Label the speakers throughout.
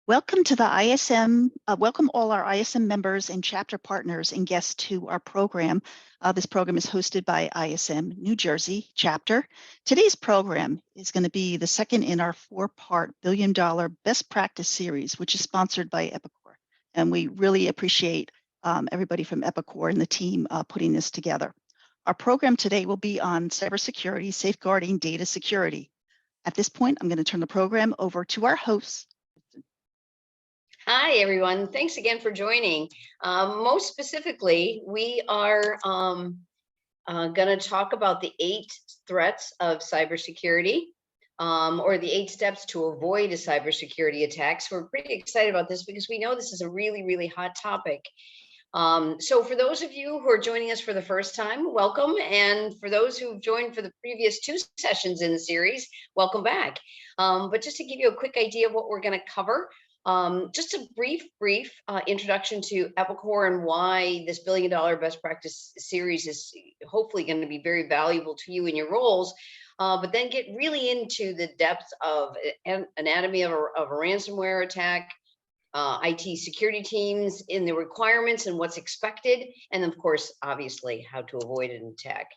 Speaker 1: Welcome to the ISM, welcome all our ISM members and chapter partners and guests to our program. This program is hosted by ISM New Jersey chapter. Today's program is going to be the second in our four-part billion-dollar best practice series, which is sponsored by Epicor. And we really appreciate everybody from Epicor and the team putting this together. Our program today will be on cybersecurity, safeguarding data security. At this point, I'm going to turn the program over to our hosts.
Speaker 2: Hi, everyone. Thanks again for joining. Most specifically, we are going to talk about the 8 threats of cybersecurity, or the 8 steps to avoid a cybersecurity attack. So we're pretty excited about this because we know this is a really, really hot topic. So for those of you who are joining us for the first time, welcome. And for those who've joined for the previous 2 sessions in the series, welcome back. But just to give you a quick idea of what we're going to cover, just a brief introduction to Epicor and why this billion-dollar best practice series is hopefully going to be very valuable to you in your roles, but then get really into the depths of anatomy of a ransomware attack, IT security teams in the requirements and what's expected, and of course, obviously, how to avoid an attack.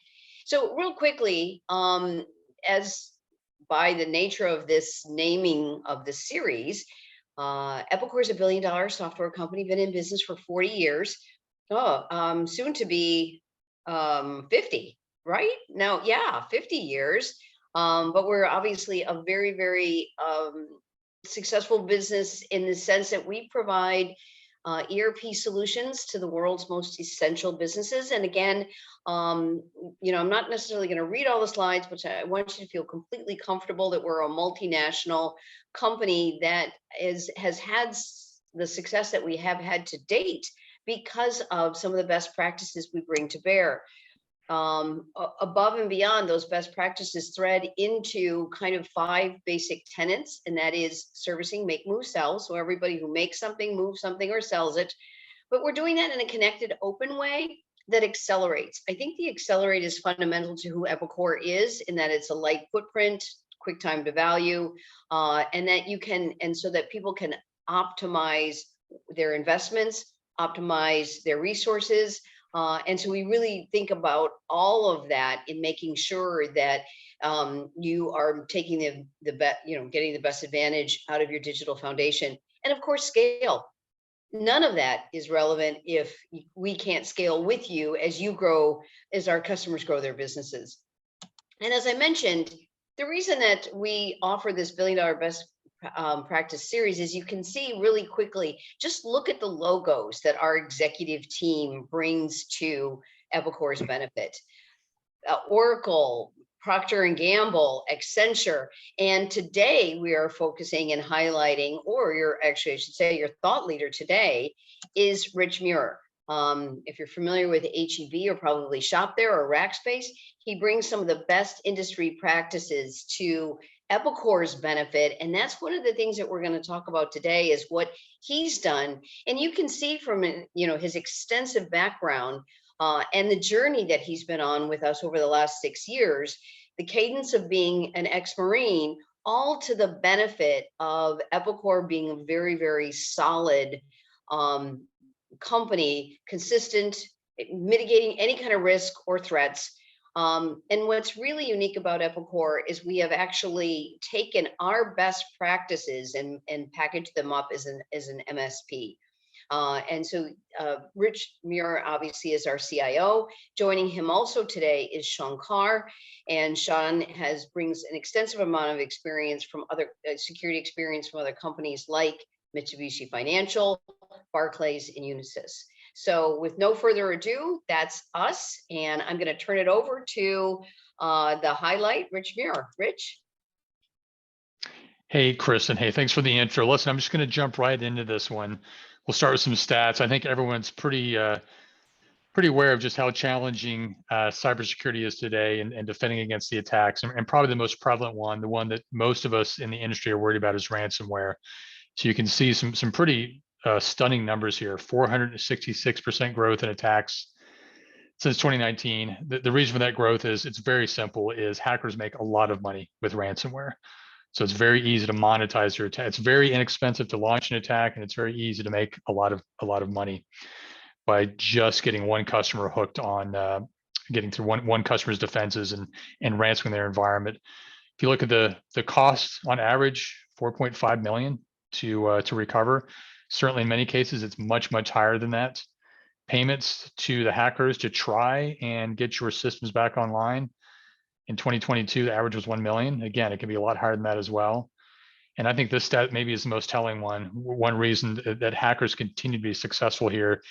Speaker 2: So real quickly, as by the nature of this naming of the series, Epicor is a billion-dollar software company, been in business for 40 years. Soon to be 50, right? Now, yeah, 50 years. But we're obviously a very, very successful business in the sense that we provide ERP solutions to the world's most essential businesses. And again, I'm not necessarily going to read all the slides, but I want you to feel completely comfortable that we're a multinational company that has had the success that we have had to date because of some of the best practices we bring to bear. Above and beyond those best practices thread into kind of 5 basic tenets, and that is servicing, make, move, sell. So everybody who makes something, moves something, or sells it. But we're doing that in a connected, open way that accelerates. I think the accelerate is fundamental to who Epicor is, in that it's a light footprint, quick time to value, and that you can, and so that people can optimize their investments, optimize their resources. And so we really think about all of that in making sure that you are taking the best, getting the best advantage out of your digital foundation. And of course, scale. None of that is relevant if we can't scale with you as you grow, as our customers grow their businesses. And as I mentioned, the reason that we offer this billion-dollar best practice series is you can see really quickly, just look at the logos that our executive team brings to Epicor's benefit. Oracle, Procter & Gamble, Accenture, and today we are focusing and highlighting, or I should say your thought leader today is Rich Murr. If you're familiar with HEB or probably shop there, or Rackspace, he brings some of the best industry practices to Epicor's benefit. And that's one of the things that we're going to talk about today is what he's done. And you can see from, his extensive background and the journey that he's been on with us over the last 6 years, the cadence of being an ex-Marine, all to the benefit of Epicor being a very, very solid company, consistent, mitigating any kind of risk or threats. And what's really unique about Epicor is we have actually taken our best practices and packaged them up as an MSP. And so Rich Murr obviously is our CIO. Joining him also today is Carr, and Sean brings an extensive amount of experience from other security experience from other companies like Mitsubishi Financial, Barclays, and Unisys. So with no further ado, that's us. And I'm going to turn it over to the highlight, Rich Murr. Rich.
Speaker 3: Hey, Chris, and hey, thanks for the intro. Listen, I'm just going to jump right into this one. We'll start with some stats. I think everyone's pretty aware of just how challenging cybersecurity is today and defending against the attacks. And probably the most prevalent one, the one that most of us in the industry are worried about, is ransomware. So you can see some pretty stunning numbers here: 466% growth in attacks since 2019. The reason for that growth is, it's very simple, is hackers make a lot of money with ransomware. So it's very easy to monetize your attack. It's very inexpensive to launch an attack, and it's very easy to make a lot of money by just getting one customer hooked on getting through one customer's defenses and ransoming their environment. If you look at the cost on average, 4.5 million to recover. Certainly in many cases, it's much higher than that. Payments to the hackers to try and get your systems back online. In 2022, the average was 1 million. Again, it can be a lot higher than that as well. And I think this stat maybe is the most telling one. One reason that hackers continue to be successful here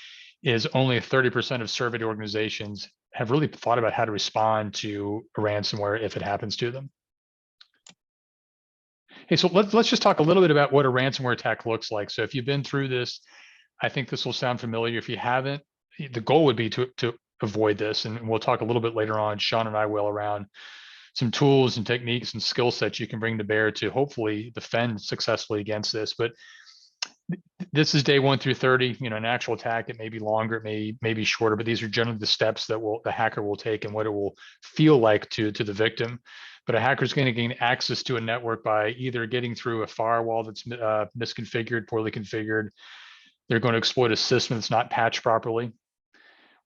Speaker 3: is only 30% of surveyed organizations have really thought about how to respond to a ransomware if it happens to them. Hey, so let's just talk a little bit about what a ransomware attack looks like. So if you've been through this, I think this will sound familiar. If you haven't, the goal would be to avoid this. And we'll talk a little bit later on, Sean and I will, around some tools and techniques and skill sets you can bring to bear to hopefully defend successfully against this. But this is day 1 through 30. An actual attack, it may be longer, it may be shorter, but these are generally the steps that the hacker will take and what it will feel like to the victim. But a hacker is going to gain access to a network by either getting through a firewall that's misconfigured, poorly configured. They're going to exploit a system that's not patched properly,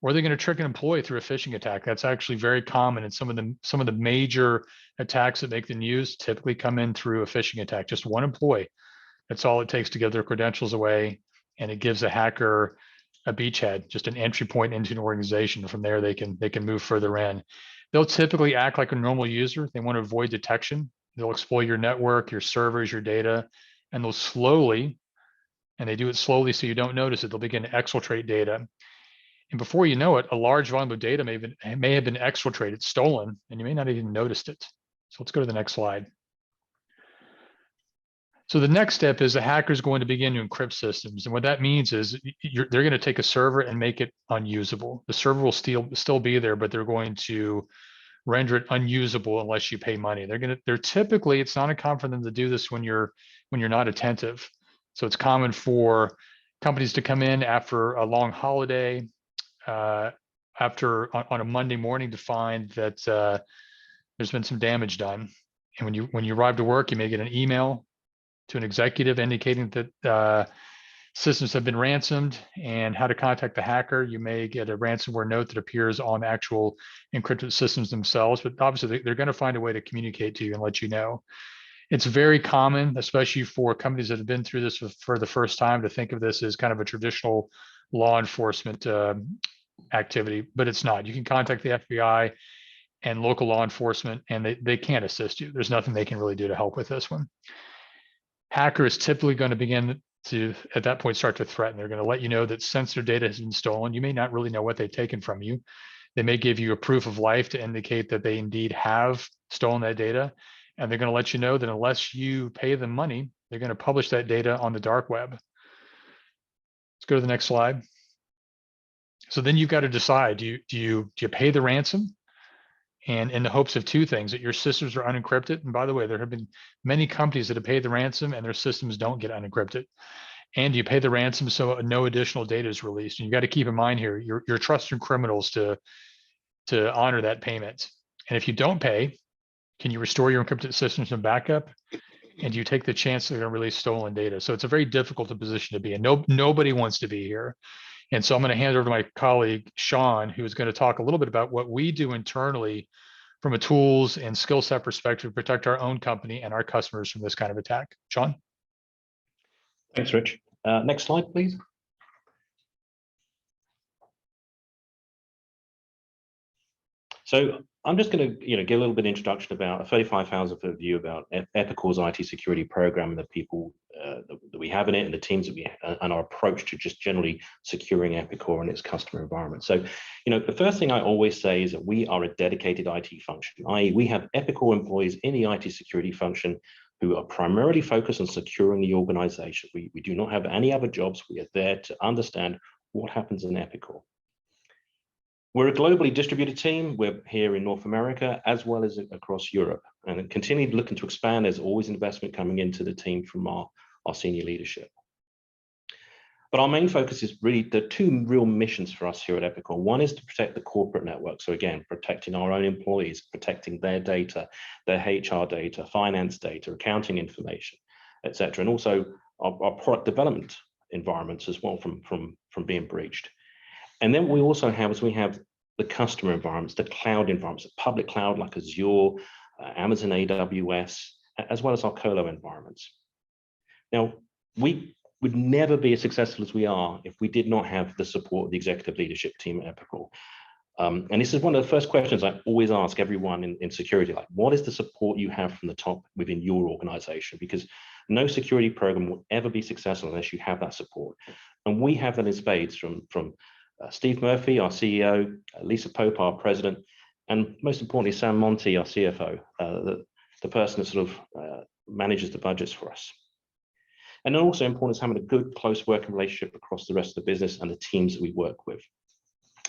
Speaker 3: or they're going to trick an employee through a phishing attack. That's actually very common, and some of the major attacks that make the news typically come in through a phishing attack. Just one employee. That's all it takes to give their credentials away, and it gives a hacker a beachhead, just an entry point into an organization. From there, they can move further in. They'll typically act like a normal user. They want to avoid detection. They'll exploit your network, your servers, your data, and they'll slowly, and they do it slowly so you don't notice it, they'll begin to exfiltrate data. And before you know it, a large volume of data may have been exfiltrated, stolen, and you may not even noticed it. So let's go to the next slide. So the next step is the hacker is going to begin to encrypt systems. And what that means is they're going to take a server and make it unusable. The server will still be there, but they're going to render it unusable unless you pay money. They're typically, it's not uncommon for them to do this when you're not attentive. So it's common for companies to come in after a long holiday, on a Monday morning, to find that there's been some damage done. And when you arrive to work, you may get an email to an executive indicating that systems have been ransomed and how to contact the hacker. You may get a ransomware note that appears on the actual encrypted systems themselves, but obviously they're going to find a way to communicate to you and let you know. It's very common, especially for companies that have been through this for the first time, to think of this as kind of a traditional law enforcement activity, but it's not. You can contact the FBI and local law enforcement, and they can't assist you. There's nothing they can really do to help with this one. Hacker is typically going to begin to, at that point, start to threaten. They're going to let you know that sensitive data has been stolen. You may not really know what they've taken from you. They may give you a proof of life to indicate that they indeed have stolen that data. And they're going to let you know that unless you pay them money, they're going to publish that data on the dark web. Let's go to the next slide. So then you've got to decide, do you pay the ransom? And in the hopes of two things, that your systems are unencrypted. And by the way, there have been many companies that have paid the ransom and their systems don't get unencrypted. And you pay the ransom so no additional data is released. And you got to keep in mind here, you're trusting criminals to honor that payment. And if you don't pay, can you restore your encrypted systems and backup? And do you take the chance they're going to release stolen data? So it's a very difficult position to be in. Nobody wants to be here. And so I'm going to hand it over to my colleague, Sean, who's going to talk a little bit about what we do internally from a tools and skill set perspective to protect our own company and our customers from this kind of attack. Sean?
Speaker 4: Thanks, Rich. Next slide, please. So I'm just going to give a little bit of introduction about a 35,000-foot view about Epicor's IT security program and the people that we have in it and the teams that we have, and our approach to just generally securing Epicor and its customer environment. So, the first thing I always say is that we are a dedicated IT function, i.e. we have Epicor employees in the IT security function who are primarily focused on securing the organization. We do not have any other jobs. We are there to understand what happens in Epicor. We're a globally distributed team. We're here in North America as well as across Europe, and continue looking to expand. There's always investment coming into the team from our senior leadership. But our main focus is really the two real missions for us here at Epicor. One is to protect the corporate network. So again, protecting our own employees, protecting their data, their HR data, finance data, accounting information, etc. And also our product development environments as well from being breached. And then we also have, we have the customer environments, the cloud environments, the public cloud like Azure, Amazon AWS, as well as our colo environments. Now, we would never be as successful as we are if we did not have the support of the executive leadership team at Epicor. And this is one of the first questions I always ask everyone in security, like, what is the support you have from the top within your organization? Because no security program will ever be successful unless you have that support. And we have that in spades from Steve Murphy, our CEO, Lisa Pope, our president, and most importantly, Sam Monty, our CFO, the person that sort of manages the budgets for us. And then also important is having a good, close working relationship across the rest of the business and the teams that we work with.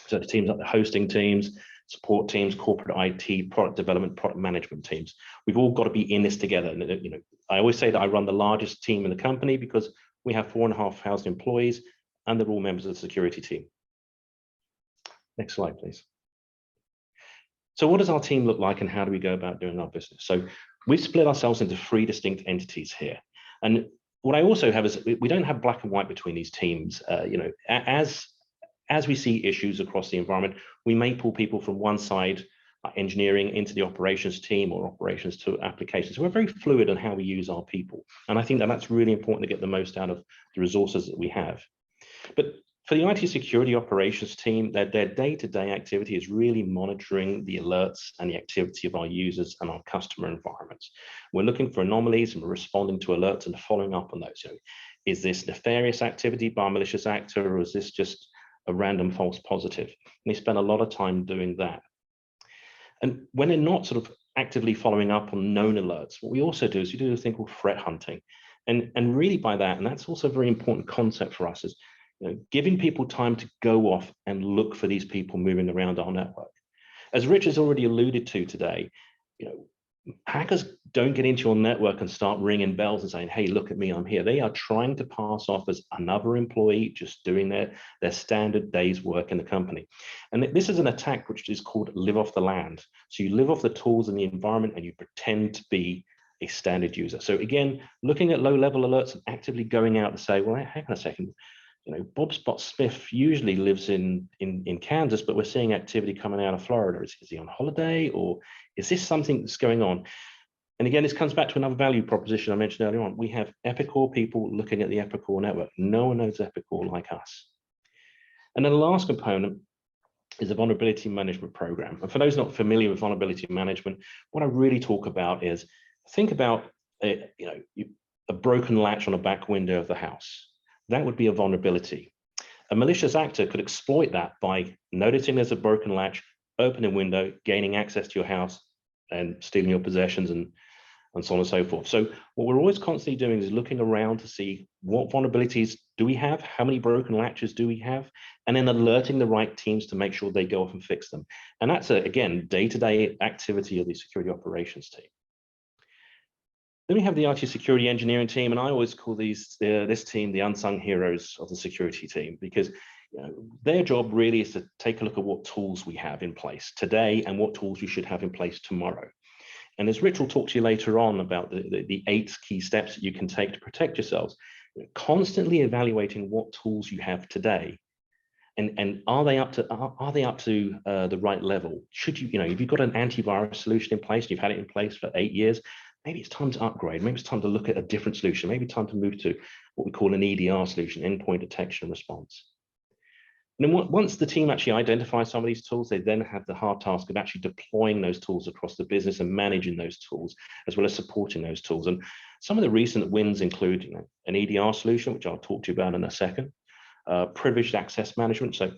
Speaker 4: So the teams like the hosting teams, support teams, corporate IT, product development, product management teams. We've all got to be in this together. And you know, I always say that I run the largest team in the company because we have 4,500 employees and they're all members of the security team. Next slide, please. So what does our team look like and how do we go about doing our business? So we've split ourselves into 3 distinct entities here. And what I also have is we don't have black and white between these teams. You know, as we see issues across the environment, we may pull people from one side, engineering, into the operations team or operations to applications. So we're very fluid on how we use our people. And I think that that's really important to get the most out of the resources that we have. But for the IT security operations team, their day-to-day activity is really monitoring the alerts and the activity of our users and our customer environments. We're looking for anomalies and we're responding to alerts and following up on those. So is this nefarious activity by a malicious actor, or is this just a random false positive? And they spend a lot of time doing that. And when they're not sort of actively following up on known alerts, what we also do is we do a thing called threat hunting. And really by that, and that's also a very important concept for us, is giving people time to go off and look for these people moving around our network. As Rich has already alluded to today, hackers don't get into your network and start ringing bells and saying, hey, look at me, I'm here. They are trying to pass off as another employee just doing their standard day's work in the company. And this is an attack which is called live off the land. So you live off the tools in the environment and you pretend to be a standard user. So again, looking at low-level alerts and actively going out to say, well, hang on a second, Bob Spot Smith usually lives in Kansas, but we're seeing activity coming out of Florida. Is he on holiday, or is this something that's going on? And again, this comes back to another value proposition I mentioned earlier on. We have Epicor people looking at the Epicor network. No one knows Epicor like us. And then the last component is a vulnerability management program. And for those not familiar with vulnerability management, what I really talk about is, think about a broken latch on a back window of the house. That would be a vulnerability. A malicious actor could exploit that by noticing there's a broken latch, opening a window, gaining access to your house, and stealing your possessions and so on and so forth. So what we're always constantly doing is looking around to see what vulnerabilities do we have, how many broken latches do we have, and then alerting the right teams to make sure they go off and fix them. And that's, again, day-to-day activity of the security operations team. Then we have the IT security engineering team, and I always call this team the unsung heroes of the security team, because their job really is to take a look at what tools we have in place today and what tools we should have in place tomorrow. And as Rich will talk to you later on about the 8 key steps that you can take to protect yourselves, constantly evaluating what tools you have today, and are they up to the right level? Should you, if you've got an antivirus solution in place, you've had it in place for 8 years, maybe it's time to upgrade. Maybe it's time to look at a different solution. Maybe it's time to move to what we call an EDR solution, Endpoint Detection and Response. And then once the team actually identifies some of these tools, they then have the hard task of actually deploying those tools across the business and managing those tools, as well as supporting those tools. And some of the recent wins include an EDR solution, which I'll talk to you about in a second, privileged access management. So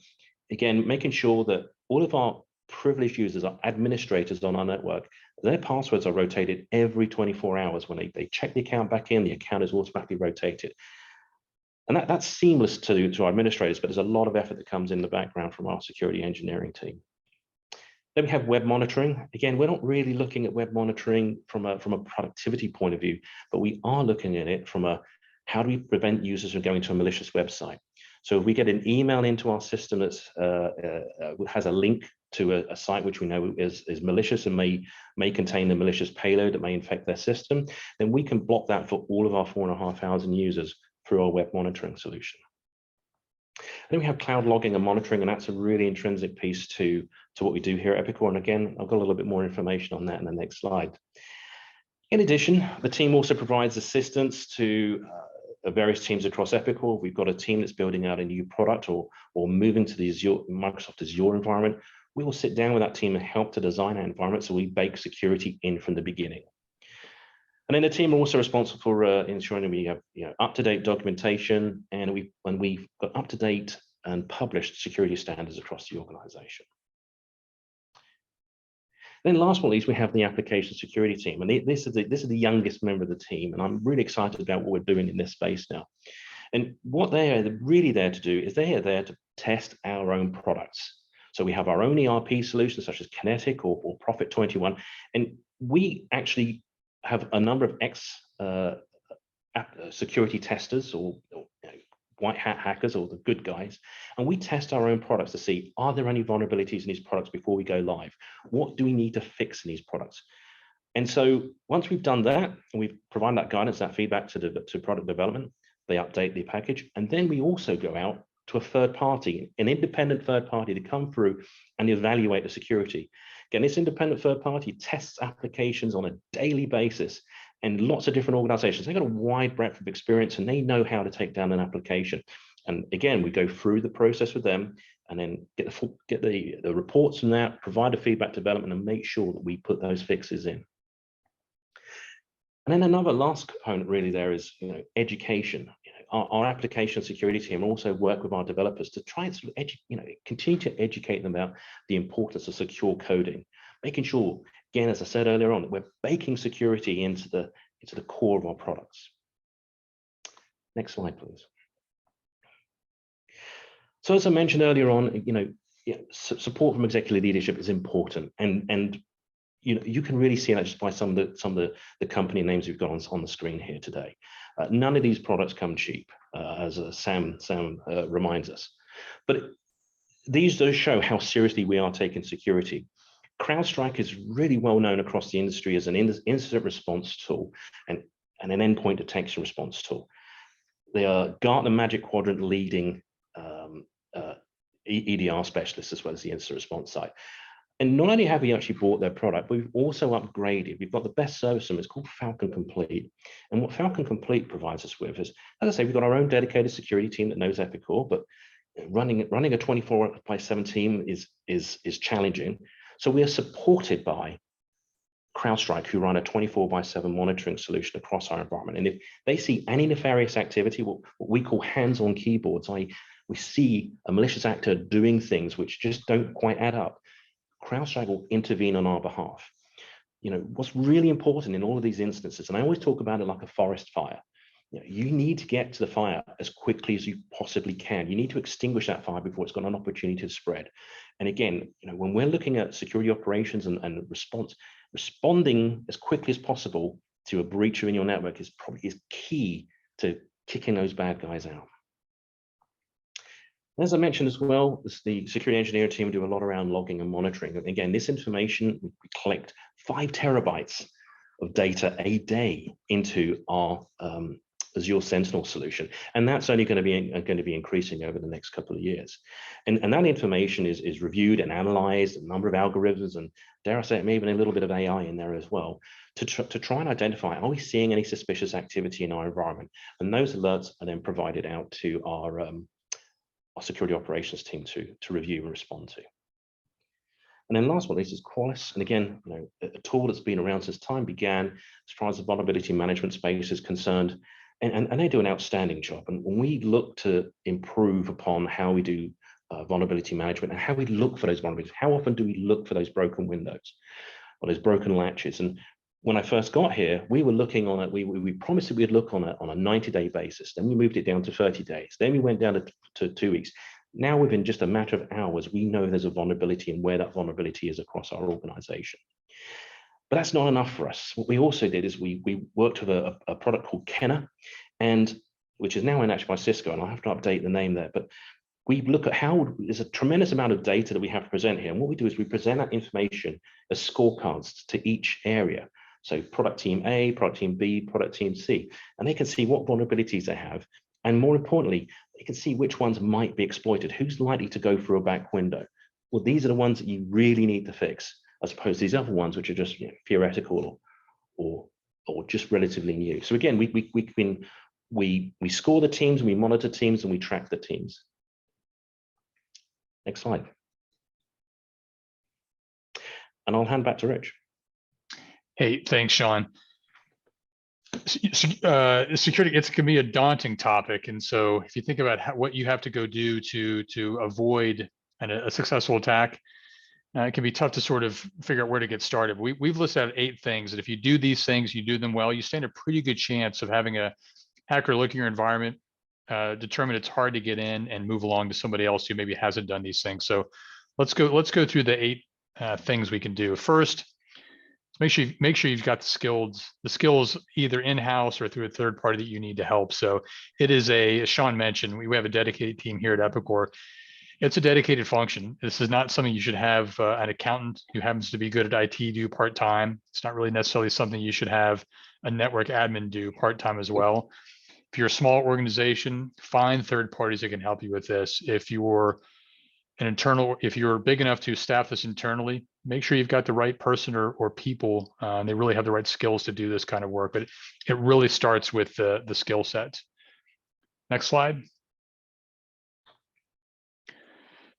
Speaker 4: again, making sure that all of our privileged users, our administrators on our network, their passwords are rotated every 24 hours. When they check the account back in, the account is automatically rotated. And that's seamless to our administrators, but there's a lot of effort that comes in the background from our security engineering team. Then we have web monitoring. Again, we're not really looking at web monitoring from a productivity point of view, but we are looking at it from how do we prevent users from going to a malicious website? So if we get an email into our system that's has a link to a site which we know is malicious and may contain a malicious payload that may infect their system, then we can block that for all of our 4,500 users through our web monitoring solution. Then we have cloud logging and monitoring, and that's a really intrinsic piece to what we do here at Epicor. And again, I've got a little bit more information on that in the next slide. In addition, the team also provides assistance to various teams across Epicor. We've got a team that's building out a new product or moving to the Microsoft Azure environment. We will sit down with that team and help to design our environment, so we bake security in from the beginning. And then the team are also responsible for ensuring that we have up-to-date documentation, and we've got up-to-date and published security standards across the organization. Then last but not least, we have the application security team, and this is the youngest member of the team, and I'm really excited about what we're doing in this space now. And what they are really there to do is they are there to test our own products. So we have our own ERP solutions such as Kinetic or Prophet 21, and we actually have a number of security testers or white hat hackers or the good guys, and we test our own products to see, are there any vulnerabilities in these products before we go live? What do we need to fix in these products? And so once we've done that, and we've provided that guidance, that feedback to product development, they update the package, and then we also go out to a third party, an independent third party, to come through and evaluate the security. Again, this independent third party tests applications on a daily basis, and lots of different organizations. They've got a wide breadth of experience and they know how to take down an application. And again, we go through the process with them and then get the reports from that, provide a feedback development, and make sure that we put those fixes in. And then another last component really there is education. Our application security team also work with our developers to try and sort of continue to educate them about the importance of secure coding, making sure, again, as I said earlier on, that we're baking security into the core of our products. Next slide, please. So as I mentioned earlier on, support from executive leadership is important, and you can really see that just by some of the company names we've got on the screen here today. None of these products come cheap, as Sam reminds us. But these do show how seriously we are taking security. CrowdStrike is really well known across the industry as an incident response tool and an endpoint detection response tool. They are Gartner Magic Quadrant leading EDR specialists as well as the incident response side. And not only have we actually bought their product, but we've also upgraded. We've got the best service, and it's called Falcon Complete. And what Falcon Complete provides us with is, as I say, we've got our own dedicated security team that knows Epicor, but running a 24/7 team is challenging. So we are supported by CrowdStrike, who run a 24/7 monitoring solution across our environment. And if they see any nefarious activity, what we call hands-on keyboards, i.e. we see a malicious actor doing things which just don't quite add up, CrowdStrike will intervene on our behalf. What's really important in all of these instances, and I always talk about it like a forest fire, you need to get to the fire as quickly as you possibly can. You need to extinguish that fire before it's got an opportunity to spread. And again, when we're looking at security operations and responding as quickly as possible to a breach in your network is key to kicking those bad guys out. As I mentioned as well, the security engineering team do a lot around logging and monitoring. And again, this information, we collect 5 terabytes of data a day into our Azure Sentinel solution, and that's only going to be increasing over the next couple of years. And that information is reviewed and analyzed, a number of algorithms, and dare I say it, maybe a little bit of AI in there as well, to try and identify, are we seeing any suspicious activity in our environment? And those alerts are then provided out to our security operations team to review and respond to. And then last but not least is Qualys. And again, a tool that's been around since time began as far as the vulnerability management space is concerned. And they do an outstanding job. And when we look to improve upon how we do vulnerability management and how we look for those vulnerabilities, how often do we look for those broken windows or those broken latches? And when I first got here, we were looking on it. We promised that we'd look on a 90-day basis. Then we moved it down to 30 days. Then we went down to 2 weeks. Now, within just a matter of hours, we know there's a vulnerability and where that vulnerability is across our organization. But that's not enough for us. What we also did is we worked with a product called Kenna, and which is now owned by Cisco, and I have to update the name there, but we look at how there's a tremendous amount of data that we have to present here. And what we do is we present that information as scorecards to each area. So product team A, product team B, product team C, and they can see what vulnerabilities they have. And more importantly, they can see which ones might be exploited, who's likely to go through a back window. Well, these are the ones that you really need to fix, as opposed to these other ones, which are just theoretical or just relatively new. So again, we score the teams, we monitor teams, and we track the teams. Next slide. And I'll hand back to Rich.
Speaker 3: Hey, thanks, Sean. Security, it can be a daunting topic. And so if you think about what you have to go do to avoid a successful attack, it can be tough to sort of figure out where to get started. We've listed out 8 things that if you do these things, you do them well, you stand a pretty good chance of having a hacker look at your environment, determine it's hard to get in, and move along to somebody else who maybe hasn't done these things. So let's go through the 8 things we can do. First, make sure you've got the skills either in-house or through a third party that you need to help. So it is as Sean mentioned, we have a dedicated team here at Epicor. It's a dedicated function. This is not something you should have an accountant who happens to be good at IT do part-time. It's not really necessarily something you should have a network admin do part-time as well. If you're a small organization, find third parties that can help you with this. If you're if you're big enough to staff this internally, make sure you've got the right person or people, and they really have the right skills to do this kind of work. But it really starts with the skill set. Next slide.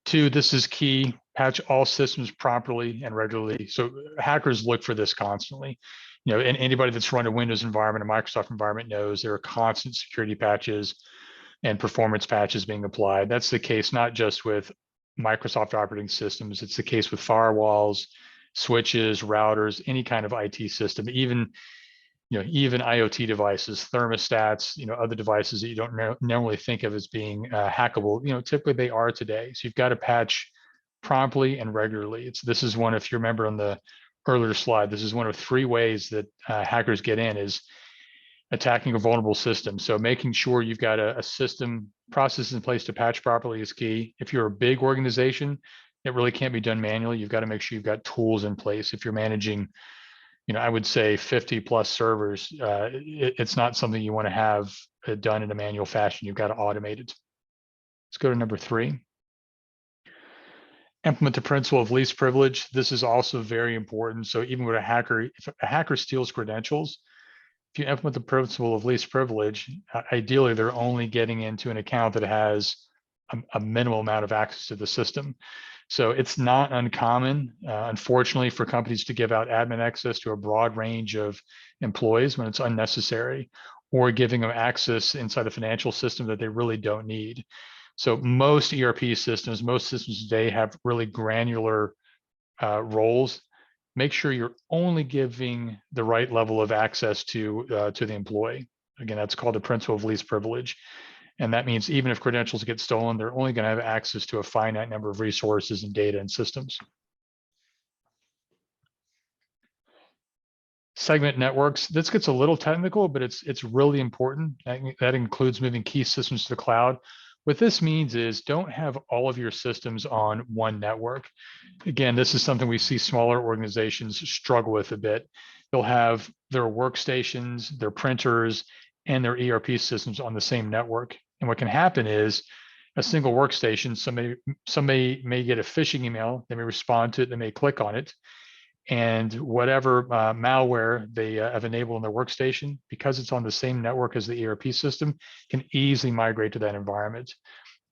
Speaker 3: 2, this is key, patch all systems properly and regularly. So hackers look for this constantly. And anybody that's run a Windows environment, a Microsoft environment knows there are constant security patches and performance patches being applied. That's the case not just with Microsoft operating systems, it's the case with firewalls, switches, routers, any kind of IT system, even IoT devices, thermostats, other devices that you don't normally think of as being hackable, typically they are today. So you've got to patch promptly and regularly. This is one, if you remember on the earlier slide, this is one of 3 ways that hackers get in, is attacking a vulnerable system. So making sure you've got a system process in place to patch properly is key. If you're a big organization, it really can't be done manually. You've got to make sure you've got tools in place. If you're managing, I would say 50 plus servers, it's not something you want to have done in a manual fashion. You've got to automate it. Let's go to number 3. Implement the principle of least privilege. This is also very important. So even with if a hacker steals credentials, if you implement the principle of least privilege, ideally they're only getting into an account that has a minimal amount of access to the system. So it's not uncommon, unfortunately, for companies to give out admin access to a broad range of employees when it's unnecessary, or giving them access inside the financial system that they really don't need. So most ERP systems, most systems today have really granular roles. Make sure you're only giving the right level of access to the employee. Again, that's called the principle of least privilege. And that means even if credentials get stolen, they're only going to have access to a finite number of resources and data and systems. Segment networks. This gets a little technical, but it's really important. That includes moving key systems to the cloud. What this means is don't have all of your systems on one network. Again, this is something we see smaller organizations struggle with a bit. They'll have their workstations, their printers, and their ERP systems on the same network. And what can happen is a single workstation, somebody may get a phishing email, they may respond to it, they may click on it, and whatever malware they have enabled on their workstation, because it's on the same network as the ERP system, can easily migrate to that environment.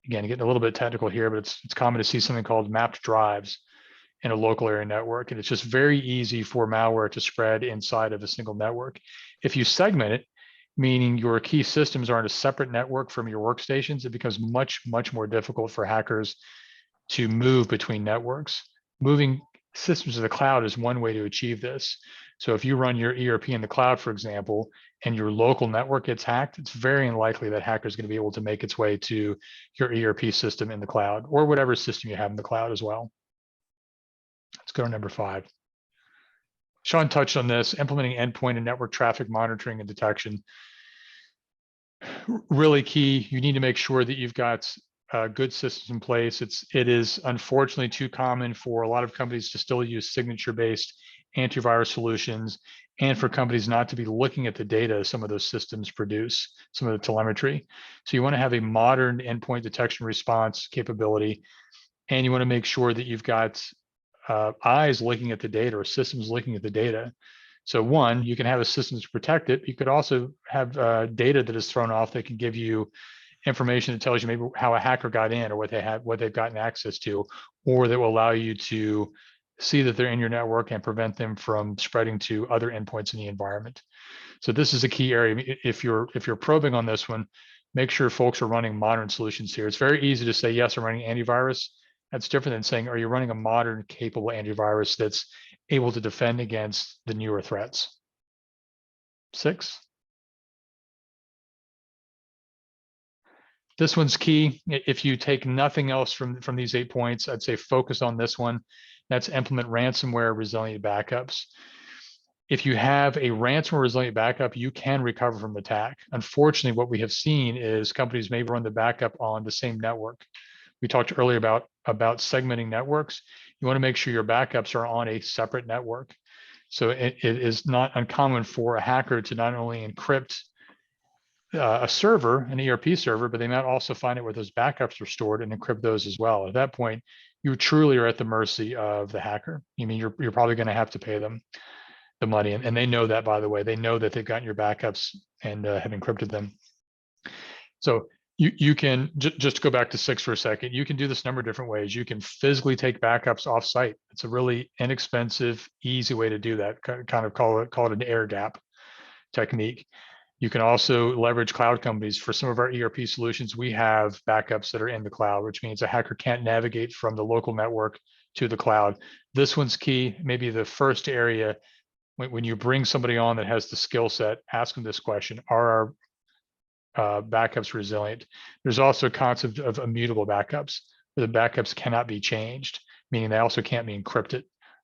Speaker 3: Again, getting a little bit technical here, but it's common to see something called mapped drives in a local area network. And it's just very easy for malware to spread inside of a single network. If you segment it, meaning your key systems are on a separate network from your workstations, it becomes much, much more difficult for hackers to move between networks. Moving systems to the cloud is one way to achieve this. So if you run your ERP in the cloud, for example, and your local network gets hacked, it's very unlikely that hacker is going to be able to make its way to your ERP system in the cloud, or whatever system you have in the cloud as well. Let's go to number 5. Sean touched on this, implementing endpoint and network traffic monitoring and detection. really key. You need to make sure that you've got good systems in place. It is unfortunately too common for a lot of companies to still use signature-based antivirus solutions, and for companies not to be looking at the data some of those systems produce, some of the telemetry. So you want to have a modern endpoint detection response capability, and you want to make sure that you've got eyes looking at the data or systems looking at the data. So one, you can have a system to protect it. You could also have data that is thrown off that can give you information that tells you maybe how a hacker got in or what they've gotten access to, or that will allow you to see that they're in your network and prevent them from spreading to other endpoints in the environment. So this is a key area. If you're probing on this one, make sure folks are running modern solutions here. It's very easy to say, yes, I'm running antivirus. That's different than saying, are you running a modern, capable antivirus that's able to defend against the newer threats? 6. This one's key. If you take nothing else from these 8 points, I'd say focus on this one. That's implement ransomware resilient backups. If you have a ransomware resilient backup, you can recover from attack. Unfortunately, what we have seen is companies may run the backup on the same network. We talked earlier about segmenting networks. You want to make sure your backups are on a separate network. So it is not uncommon for a hacker to not only encrypt a server, an ERP server, but they might also find out where those backups are stored and encrypt those as well. At that point, you truly are at the mercy of the hacker. I mean, you're probably going to have to pay them the money, and they know that, by the way. They know that they've gotten your backups and have encrypted them. So you can just go back to 6 for a second. You can do this a number of different ways. You can physically take backups off-site. It's a really inexpensive, easy way to do that. Kind of call it an air gap technique. You can also leverage cloud companies. For some of our ERP solutions, we have backups that are in the cloud, which means a hacker can't navigate from the local network to the cloud. This one's key. Maybe the first area, when you bring somebody on that has the skill set, ask them this question: are our backups resilient? There's also a concept of immutable backups, where the backups cannot be changed, meaning they also can't be encrypted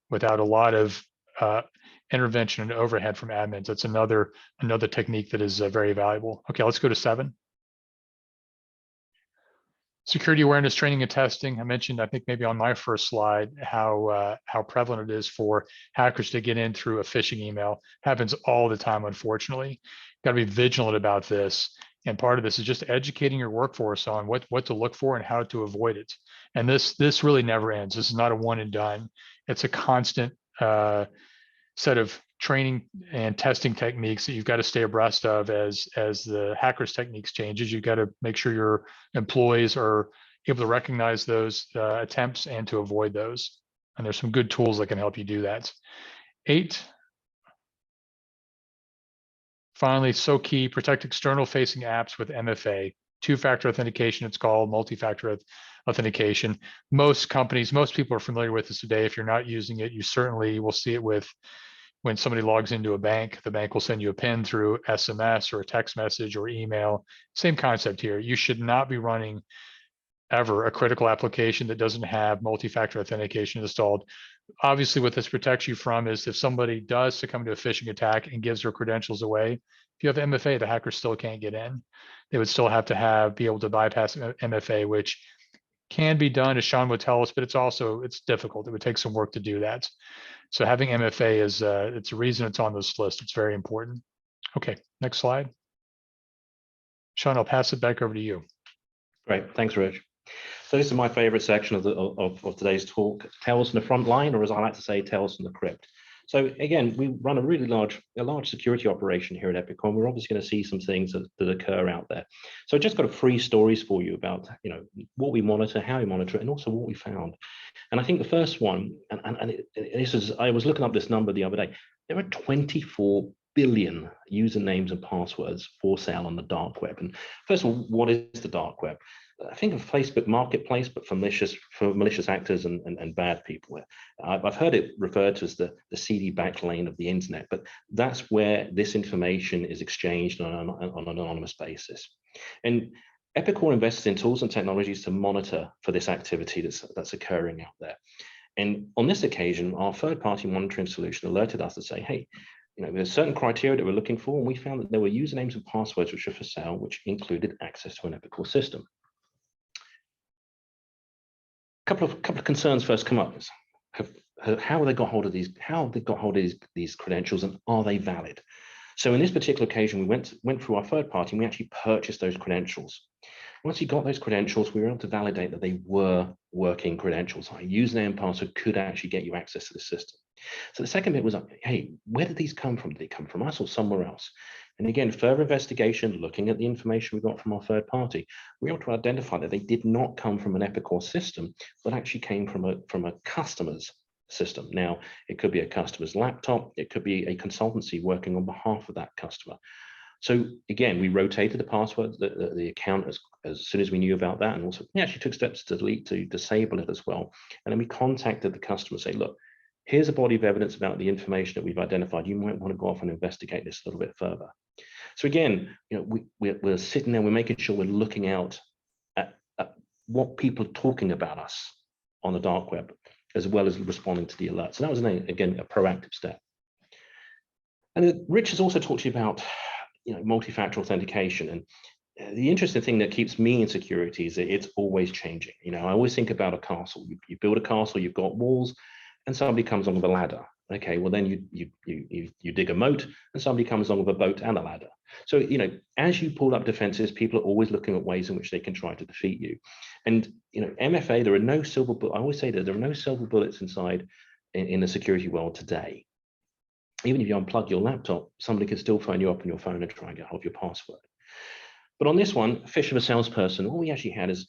Speaker 3: without a lot of intervention and overhead from admins. That's another technique that is very valuable. Okay, let's go to 7. Security awareness training and testing. I mentioned, I think maybe on my first slide, how prevalent it is for hackers to get in through a phishing email. Happens all the time, unfortunately. Got to be vigilant about this. And part of this is just educating your workforce on what to look for and how to avoid it. And this really never ends. This is not a one and done. It's a constant set of training and testing techniques that you've got to stay abreast of as the hackers' techniques changes. You've got to make sure your employees are able to recognize those attempts and to avoid those. And there's some good tools that can help you do that. 8. Finally, so key, protect external facing apps with MFA. Two-factor authentication, it's called MultiFactor Authentication. Most companies, most people are familiar with this today. If you're not using it, you certainly will see it with when somebody logs into a bank. The bank will send you a PIN through SMS or a text message or email. Same concept here. You should not be running ever a critical application that doesn't have multi-factor authentication installed. Obviously, what this protects you from is if somebody does succumb to a phishing attack and gives their credentials away, if you have MFA, the hacker still can't get in. They would still have to be able to bypass MFA, which can be done, as Sean would tell us, but it's difficult. It would take some work to do that. So having MFA is it's a reason it's on this list. It's very important. Okay, next slide. Sean, I'll pass it back over to you.
Speaker 4: Great, thanks, Rich. So this is my favorite section of today's talk: tales from the front line, or as I like to say, tales from the crypt. So again, we run a really large security operation here at Epicor. We're obviously going to see some things that occur out there. So I just got 3 stories for you about what we monitor, how we monitor it, and also what we found. And I think the first one, and this is, I was looking up this number the other day. There are 24 billion usernames and passwords for sale on the dark web. And first of all, what is the dark web? I think of Facebook Marketplace, but for malicious actors and bad people. I've heard it referred to as the seedy back lane of the internet, but that's where this information is exchanged on an anonymous basis. And Epicor invests in tools and technologies to monitor for this activity that's occurring out there. And on this occasion, our third-party monitoring solution alerted us to say, hey, there's certain criteria that we're looking for, and we found that there were usernames and passwords which are for sale, which included access to an Epicor system. Couple of concerns first come up. How have they got hold of these? How have they got hold of these credentials, and are they valid? So in this particular occasion, we went through our third party, and we actually purchased those credentials. Once you got those credentials, we were able to validate that they were working credentials. Our username and password could actually get you access to the system. So the second bit was, hey, where did these come from? Did they come from us or somewhere else? And again, further investigation, looking at the information we got from our third party, we were able to identify that they did not come from an Epicor system, but actually came from a customer's system. Now, it could be a customer's laptop, it could be a consultancy working on behalf of that customer. So again, we rotated the password, the account as soon as we knew about that, and also we actually took steps to disable it as well. And then we contacted the customer, say, look, here's a body of evidence about the information that we've identified. You might want to go off and investigate this a little bit further. So again, we're sitting there, we're making sure we're looking out at what people are talking about us on the dark web, as well as responding to the alerts. So that was, again, a proactive step. And Rich has also talked to you about multi-factor authentication. And the interesting thing that keeps me in security is that it's always changing. I always think about a castle. You build a castle, you've got walls, and somebody comes along with a ladder. Okay, well then you dig a moat, and somebody comes along with a boat and a ladder. So as you pull up defenses, people are always looking at ways in which they can try to defeat you. And MFA, there are no silver bullets. I always say that there are no silver bullets inside in the security world today. Even if you unplug your laptop, somebody can still phone you up on your phone and try and get hold of your password. But on this one, Fish of a salesperson, all we actually had is,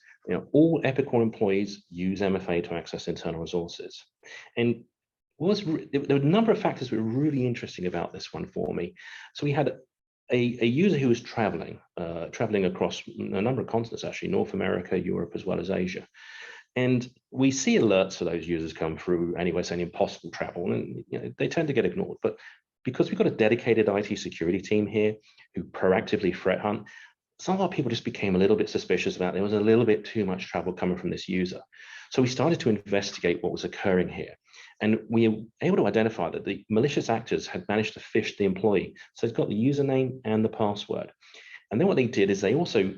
Speaker 4: all Epicor employees use MFA to access internal resources. And there were a number of factors that were really interesting about this one for me. So we had a user who was traveling across a number of continents, actually, North America, Europe, as well as Asia. And we see alerts for those users come through anyway, saying impossible travel, and they tend to get ignored. But because we've got a dedicated IT security team here who proactively threat hunt, some of our people just became a little bit suspicious about there was a little bit too much travel coming from this user. So we started to investigate what was occurring here. And we were able to identify that the malicious actors had managed to phish the employee. So it's got the username and the password. And then what they did is they also,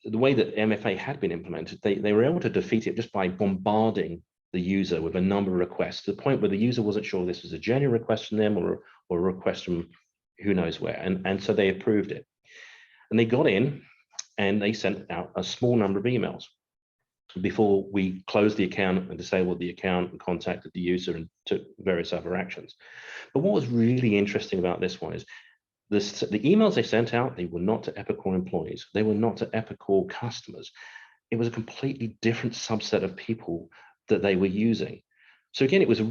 Speaker 4: the way that MFA had been implemented, they were able to defeat it just by bombarding the user with a number of requests, to the point where the user wasn't sure this was a genuine request from them or a request from who knows where. And so they approved it. And they got in and they sent out a small number of emails before we closed the account and disabled the account and contacted the user and took various other actions. But what was really interesting about this one is the emails they sent out, they were not to Epicor employees. They were not to Epicor customers. It was a completely different subset of people that they were using. So again, it was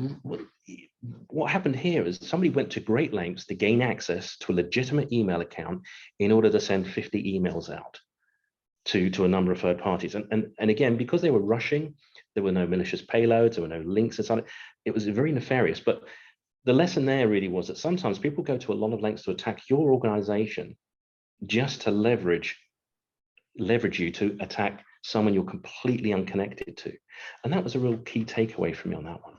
Speaker 4: what happened here is somebody went to great lengths to gain access to a legitimate email account in order to send 50 emails out to a number of third parties. And again, because they were rushing, there were no malicious payloads, there were no links and so on. It was very nefarious. But the lesson there really was that sometimes people go to a lot of lengths to attack your organization just to leverage you to attack someone you're completely unconnected to. And that was a real key takeaway from me on that one.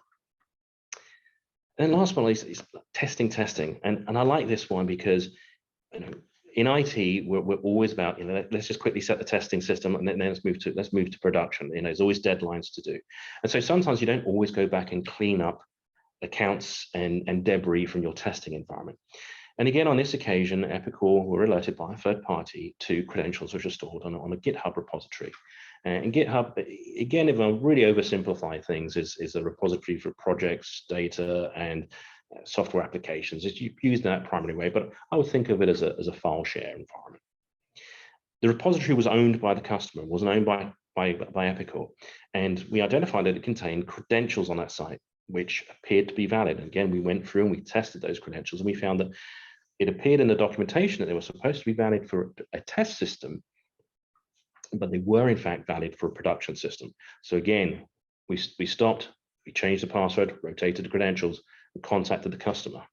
Speaker 4: And last but not least is testing. And I like this one because in IT, we're always about, let's just quickly set the testing system and then let's move to production. There's always deadlines to do. And so sometimes you don't always go back and clean up accounts and debris from your testing environment. And again, on this occasion, Epicor were alerted by a third party to credentials which are stored on a GitHub repository. And GitHub, again, if I really oversimplify things, is a repository for projects, data, and software applications. It's used in that primary way, but I would think of it as a file share environment. The repository was owned by the customer, wasn't owned by Epicor, and we identified that it contained credentials on that site which appeared to be valid. And again, we went through and we tested those credentials, and we found that it appeared in the documentation that they were supposed to be valid for a test system, but they were in fact valid for a production system. So again, we stopped, we changed the password, rotated the credentials, and contacted the customer.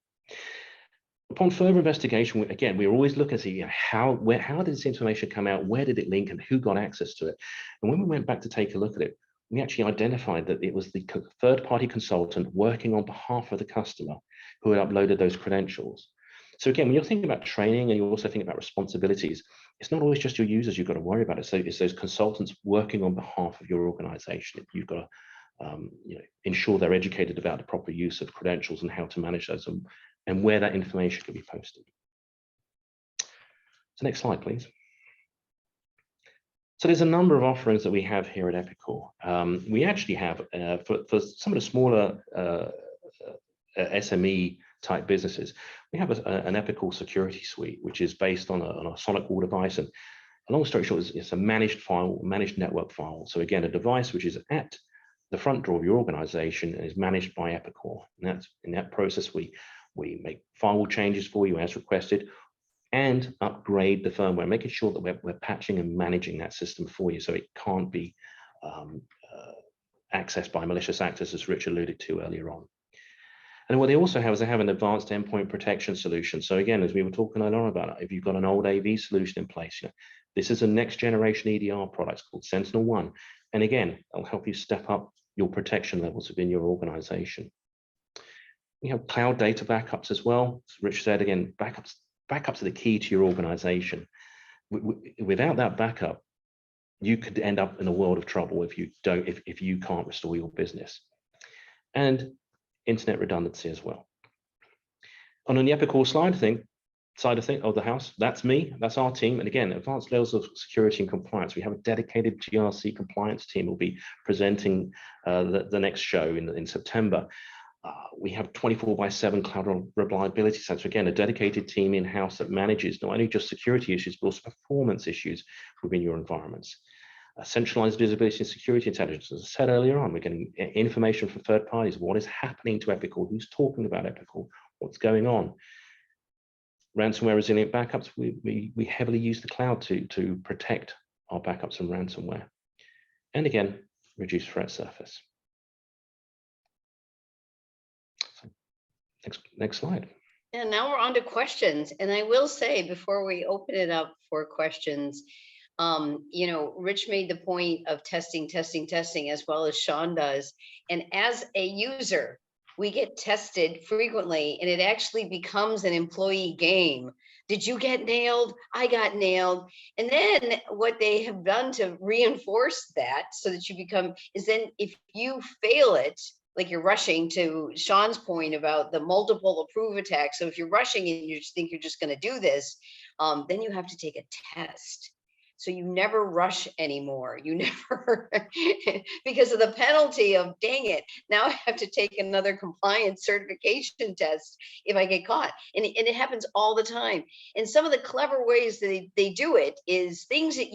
Speaker 4: Upon further investigation, again, we were always looking to see how did this information come out, where did it link, and who got access to it. And when we went back to take a look at it, we actually identified that it was the third-party consultant working on behalf of the customer who had uploaded those credentials. So again, when you're thinking about training and you're also thinking about responsibilities, it's not always just your users you've got to worry about. It's those consultants working on behalf of your organization. You've got to ensure they're educated about the proper use of credentials and how to manage those and where that information can be posted. So next slide, please. So there's a number of offerings that we have here at Epicor. We actually have, for some of the smaller SME type businesses, we have an Epicor security suite, which is based on a sonic wall device. And long story short, it's a managed network file. So again, a device which is at the front door of your organization and is managed by Epicor. And that's in that process, we make firewall changes for you as requested and upgrade the firmware, making sure that we're patching and managing that system for you so it can't be accessed by malicious actors, as Rich alluded to earlier on. And what they also have is they have an advanced endpoint protection solution. So again, as we were talking earlier on about, if you've got an old AV solution in place, this is a next generation EDR product called Sentinel-1. And again, it'll help you step up your protection levels within your organization. We have cloud data backups as well. As Rich said, again, backups are the key to your organization. Without that backup, you could end up in a world of trouble if you can't restore your business. And internet redundancy as well. And on the Epicor side of the house, that's me, that's our team. And again, advanced levels of security and compliance. We have a dedicated GRC compliance team who will be presenting the next show in September. We have 24/7 cloud reliability center. Again, a dedicated team in-house that manages not only just security issues, but also performance issues within your environments. Centralized visibility and security intelligence. As I said earlier on, we're getting information from third parties. What is happening to Epicor? Who's talking about Epicor? What's going on? Ransomware resilient backups. We heavily use the cloud to protect our backups from ransomware. And again, reduce threat surface. So, next slide.
Speaker 2: And now we're on to questions. And I will say, before we open it up for questions, Rich made the point of testing as well as Sean does. And as a user, we get tested frequently and it actually becomes an employee game. Did you get nailed? I got nailed. And then what they have done to reinforce that so that you become is then if you fail it, like you're rushing to Sean's point about the multiple approve attack. So if you're rushing and you just think you're just going to do this, then you have to take a test. So you never rush anymore. You never, because of the penalty of, dang it, now I have to take another compliance certification test if I get caught. And it happens all the time. And some of the clever ways that they do it is things that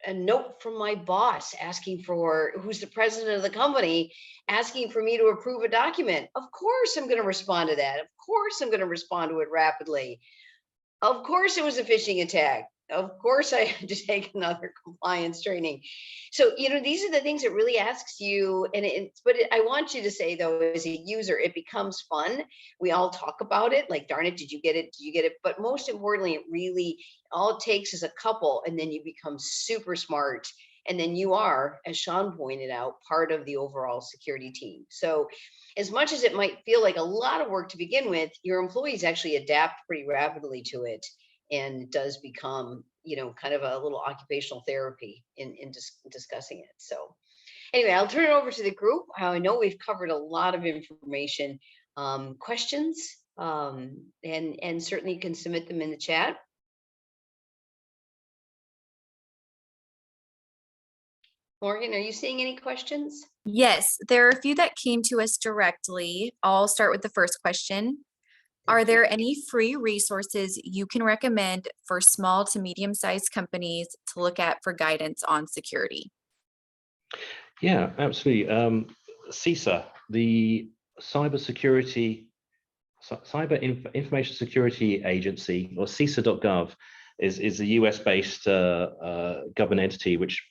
Speaker 2: a note from my boss asking for, who's the president of the company, asking for me to approve a document. Of course, I'm going to respond to that. Of course, I'm going to respond to it rapidly. Of course, it was a phishing attack. Of course, I had to take another compliance training. So, these are the things it really asks you. But I want you to say, though, as a user, it becomes fun. We all talk about it, like, darn it, did you get it? Did you get it? But most importantly, it really, all it takes is a couple, and then you become super smart. And then you are, as Sean pointed out, part of the overall security team. So as much as it might feel like a lot of work to begin with, your employees actually adapt pretty rapidly to it. And it does become, kind of a little occupational therapy in discussing it. So anyway, I'll turn it over to the group. I know we've covered a lot of information, questions, and certainly you can submit them in the chat. Morgan, are you seeing any questions?
Speaker 5: Yes, there are a few that came to us directly. I'll start with the first question. Are there any free resources you can recommend for small to medium-sized companies to look at for guidance on security?
Speaker 4: Yeah, absolutely. CISA, the Cyber Information Security Agency, or CISA.gov, is a US-based government entity which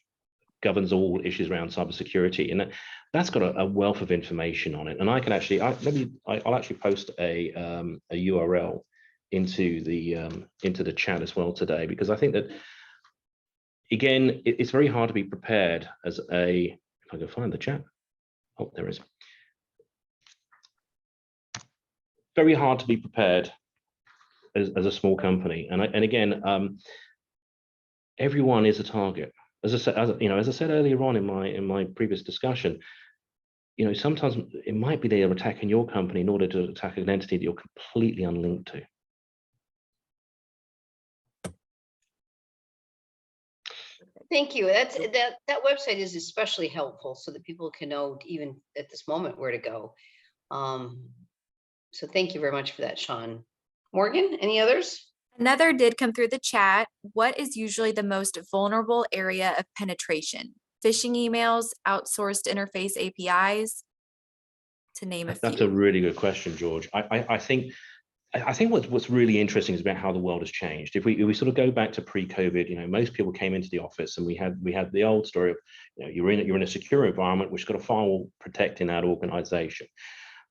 Speaker 4: governs all issues around cybersecurity, and that's got a wealth of information on it. And I can actually, I'll actually post a URL into the chat as well today, because I think that, again, it's very hard to be prepared as a. If I can find the chat, oh, there is. very hard to be prepared as a small company. And again, everyone is a target. As I said earlier on in my previous discussion, sometimes it might be they're attacking your company in order to attack an entity that you're completely unlinked to.
Speaker 2: Thank you. That website is especially helpful so that people can know even at this moment where to go. So thank you very much for that, Sean. Morgan, any others?
Speaker 5: Another did come through the chat. What is usually the most vulnerable area of penetration? Phishing emails, outsourced interface APIs, to name a few.
Speaker 4: That's a really good question, George. I think what's really interesting is about how the world has changed. If we sort of go back to pre-COVID, most people came into the office, and we had the old story of you're in a secure environment which got a firewall protecting that organization.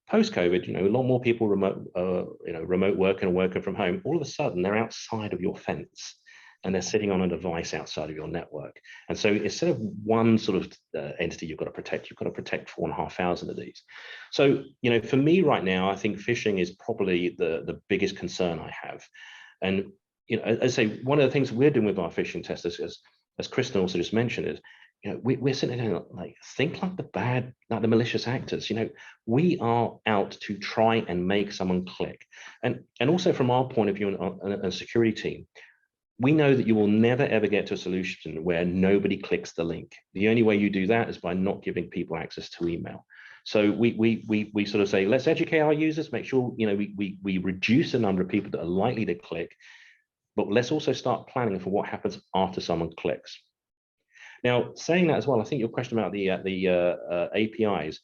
Speaker 4: Post-COVID, a lot more people remote working and working from home. All of a sudden, they're outside of your fence, and they're sitting on a device outside of your network. And so instead of one sort of entity you've got to protect, you've got to protect 4,500 of these. So, for me right now, I think phishing is probably the biggest concern I have. And, as I say, one of the things we're doing with our phishing testers, as Kristen also just mentioned, is, we're sitting there like, think like the malicious actors. We are out to try and make someone click. And also from our point of view and a security team, we know that you will never ever get to a solution where nobody clicks the link. The only way you do that is by not giving people access to email. So we sort of say, let's educate our users, make sure we reduce the number of people that are likely to click, but let's also start planning for what happens after someone clicks. Now, saying that as well, I think your question about the APIs,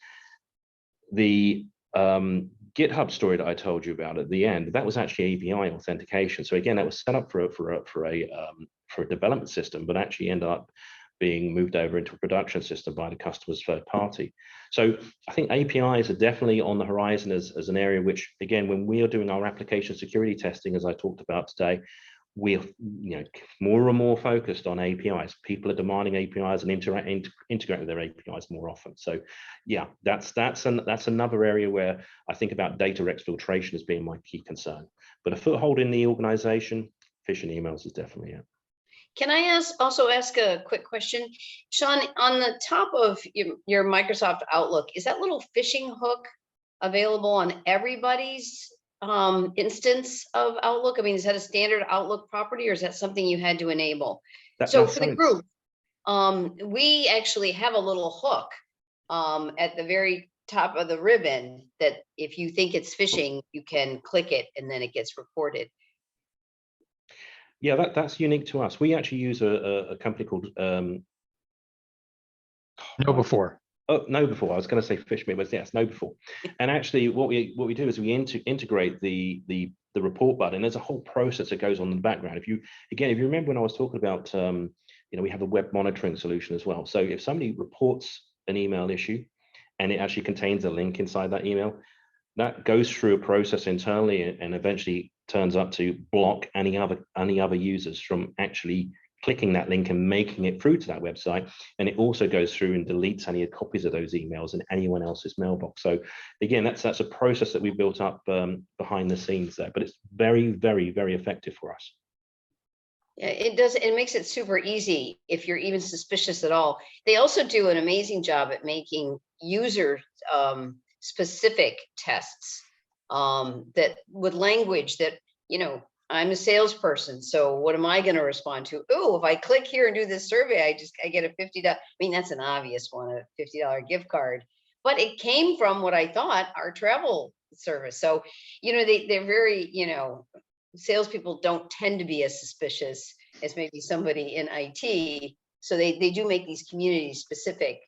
Speaker 4: the GitHub story that I told you about at the end, that was actually API authentication. So again, that was set up for a development system, but actually ended up being moved over into a production system by the customer's third party. So I think APIs are definitely on the horizon as an area which, again, when we are doing our application security testing, as I talked about today, we're more and more focused on APIs. People are demanding APIs and integrating with their APIs more often. So yeah, that's another area where I think about data exfiltration as being my key concern. But a foothold in the organization, phishing emails is definitely it.
Speaker 2: Can I also ask a quick question? Sean, on the top of your Microsoft Outlook, is that little phishing hook available on everybody's instance of Outlook? I mean, is that a standard Outlook property, or is that something you had to enable? So for the group, we actually have a little hook at the very top of the ribbon that if you think it's phishing, you can click it and then it gets reported.
Speaker 4: Yeah, that's unique to us. We actually use a company called
Speaker 3: KnowBe4.
Speaker 4: Oh, KnowBe4. I was going to say PhishMe, but yes, KnowBe4. And actually, what we do is we integrate the report button. There's a whole process that goes on in the background. If you remember when I was talking about, we have a web monitoring solution as well. So if somebody reports an email issue, and it actually contains a link inside that email, that goes through a process internally and eventually turns up to block any other users from actually clicking that link and making it through to that website. And it also goes through and deletes any copies of those emails in anyone else's mailbox. So again, that's a process that we built up behind the scenes there, but it's very, very, very effective for us.
Speaker 2: Yeah, it does. It makes it super easy if you're even suspicious at all. They also do an amazing job at making user specific tests that with language that, I'm a salesperson, so what am I going to respond to? Oh, if I click here and do this survey, I get a $50. I mean, that's an obvious one, a $50 gift card. But it came from what I thought our travel service. So, they're very, salespeople don't tend to be as suspicious as maybe somebody in IT. So they do make these community specific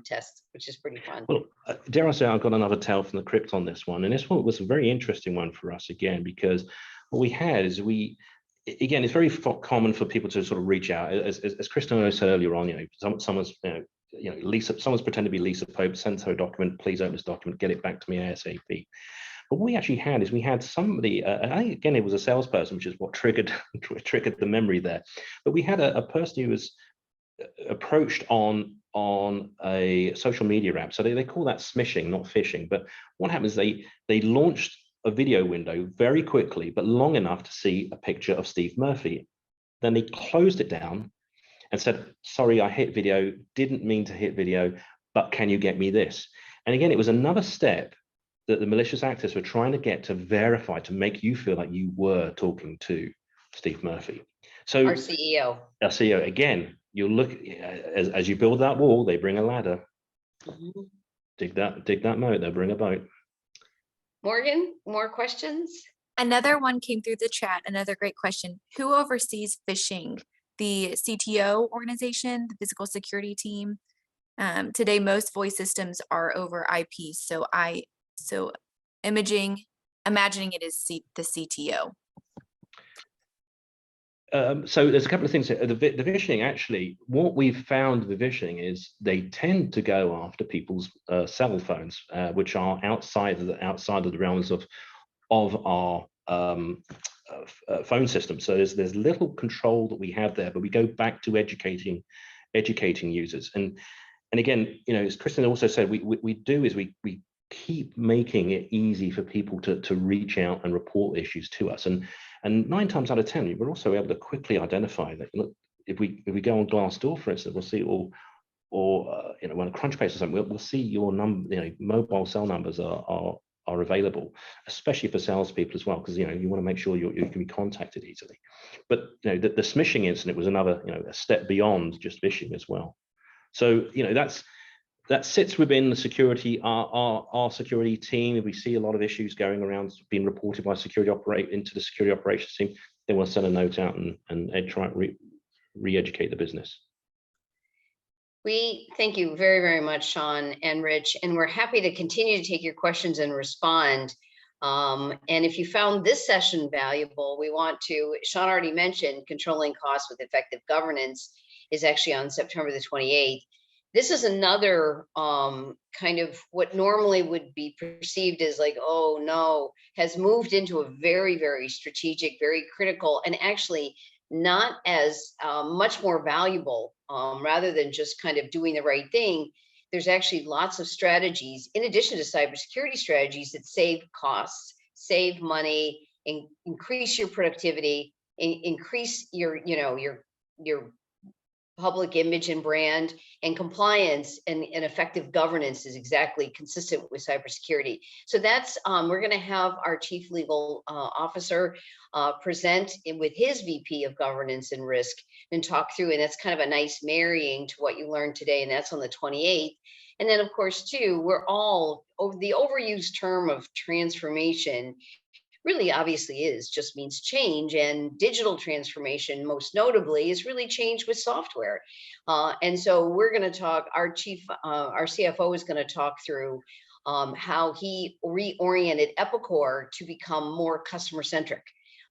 Speaker 2: tests, which is pretty fun.
Speaker 4: Well, dare I say, I've got another tale from the crypt on this one. And this one was a very interesting one for us again, because what we had is it's very common for people to sort of reach out. As Kristen said earlier on, someone's someone's pretending to be Lisa Pope, sends her a document, please open this document, get it back to me ASAP. But what we actually had is we had somebody, again, it was a salesperson, which is what triggered the memory there. But we had a person who was approached on a social media app. So they call that smishing, not phishing. But what happens, they launched a video window very quickly, but long enough to see a picture of Steve Murphy. Then they closed it down and said, sorry, I hit video, didn't mean to hit video, but can you get me this? And again, it was another step that the malicious actors were trying to get to verify, to make you feel like you were talking to Steve Murphy. So
Speaker 2: Our CEO.
Speaker 4: Our CEO, again, you look, as you build that wall, they bring a ladder.
Speaker 2: Mhm.
Speaker 4: Dig that moat, they'll bring a boat.
Speaker 2: Morgan, more questions?
Speaker 5: Another one came through the chat, another great question. Who oversees phishing? The CTO organization, the physical security team? Today, most voice systems are over IP. So imagining it is the CTO.
Speaker 4: So there's a couple of things here. The phishing, actually, what we've found with phishing is they tend to go after people's cell phones, which are outside of the realms of our phone system. So there's little control that we have there, but we go back to educating users. And again, you know, as Kristen also said, we keep making it easy for people to reach out and report issues to us. And 9 times out of 10, we're also able to quickly identify that. Look, if we go on Glassdoor, for instance, we'll see, or you know, when a Crunchbase or something, we'll see your number. You know, mobile cell numbers are available, especially for salespeople as well, because you know you want to make sure you can be contacted easily. But you know, the smishing incident was another, you know, a step beyond just phishing as well. So you know, that sits within the security, our security team. If we see a lot of issues going around being reported by into the security operations team, they will send a note out and try and re-educate the business.
Speaker 2: We thank you very, very much, Sean and Rich, and we're happy to continue to take your questions and respond. And if you found this session valuable, Sean already mentioned controlling costs with effective governance is actually on September the 28th. This is another kind of what normally would be perceived as like, oh no, has moved into a very, very strategic, very critical, and actually not as much more valuable, rather than just kind of doing the right thing. There's actually lots of strategies, in addition to cybersecurity strategies, that save costs, save money, and increase your productivity, increase your public image and brand, and compliance and effective governance is exactly consistent with cybersecurity. So that's, we're going to have our chief legal officer present with his VP of governance and risk and talk through, and that's kind of a nice marrying to what you learned today, and that's on the 28th. And then of course too, we're all over the overused term of transformation really obviously just means change, and digital transformation most notably is really change with software. And so we're going to talk, our CFO is going to talk through how he reoriented Epicor to become more customer centric.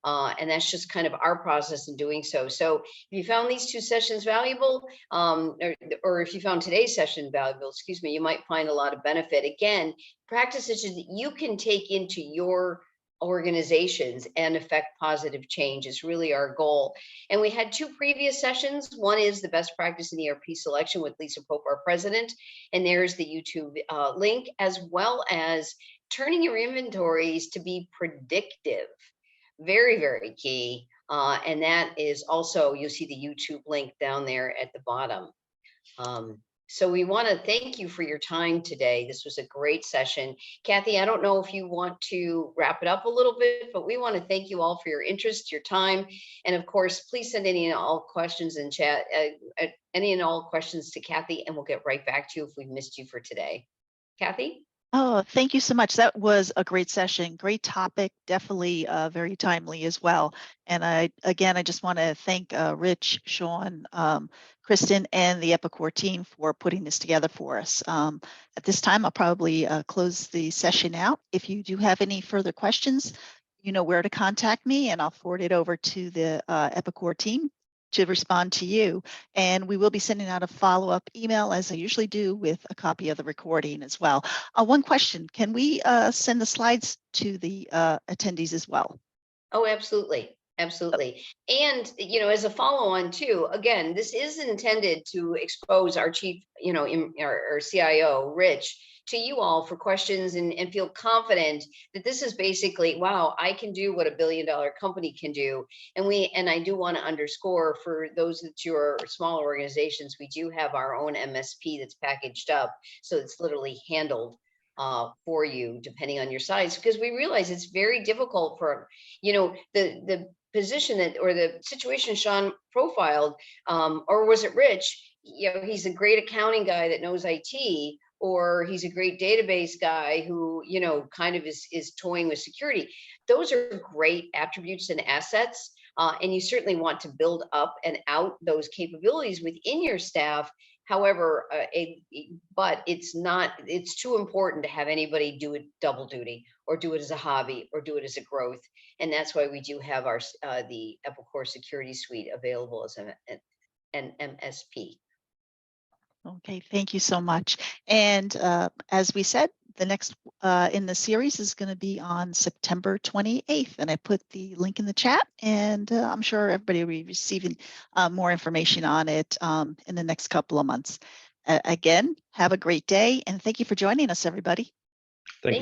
Speaker 2: And that's just kind of our process in doing so. So if you found these 2 sessions valuable, or if you found today's session valuable, excuse me, you might find a lot of benefit. Again, practices that you can take into your organizations and affect positive change is really our goal. And we had 2 previous sessions. One is the best practice in ERP selection with Lisa Pope, our president, and there's the YouTube link, as well as turning your inventories to be predictive. Very, very key. And that is also, you'll see the YouTube link down there at the bottom. So we want to thank you for your time today. This was a great session. Kathy, I don't know if you want to wrap it up a little bit, but we want to thank you all for your interest, your time. And of course, please send any and all questions in chat, any and all questions to Kathy, and we'll get right back to you if we missed you for today. Kathy?
Speaker 1: Oh, thank you so much. That was a great session, great topic, definitely very timely as well. And I just want to thank Rich, Sean, Kristen, and the Epicor team for putting this together for us. At this time, I'll probably close the session out. If you do have any further questions, you know where to contact me, and I'll forward it over to the Epicor team to respond to you. And we will be sending out a follow-up email, as I usually do, with a copy of the recording as well. One question, can we send the slides to the attendees as well?
Speaker 2: Oh, absolutely. Absolutely. And, as a follow on too, again, this is intended to expose our chief, our CIO, Rich, to you all for questions and feel confident that this is basically, wow, I can do what $1 billion company can do. And I do want to underscore for those that you are smaller organizations, we do have our own MSP that's packaged up. So it's literally handled for you depending on your size, because we realize it's very difficult for, the position that, or the situation Sean profiled, or was it Rich? He's a great accounting guy that knows IT, or he's a great database guy who, kind of is toying with security. Those are great attributes and assets. And you certainly want to build up and out those capabilities within your staff. However, but it's too important to have anybody do it double duty or do it as a hobby or do it as a growth. And that's why we do have our the Epicor Security Suite available as an MSP.
Speaker 1: Okay, thank you so much. And as we said, the next in the series is going to be on September 28th. And I put the link in the chat, and I'm sure everybody will be receiving more information on it in the next couple of months. Again, have a great day, and thank you for joining us, everybody.
Speaker 4: Thank you.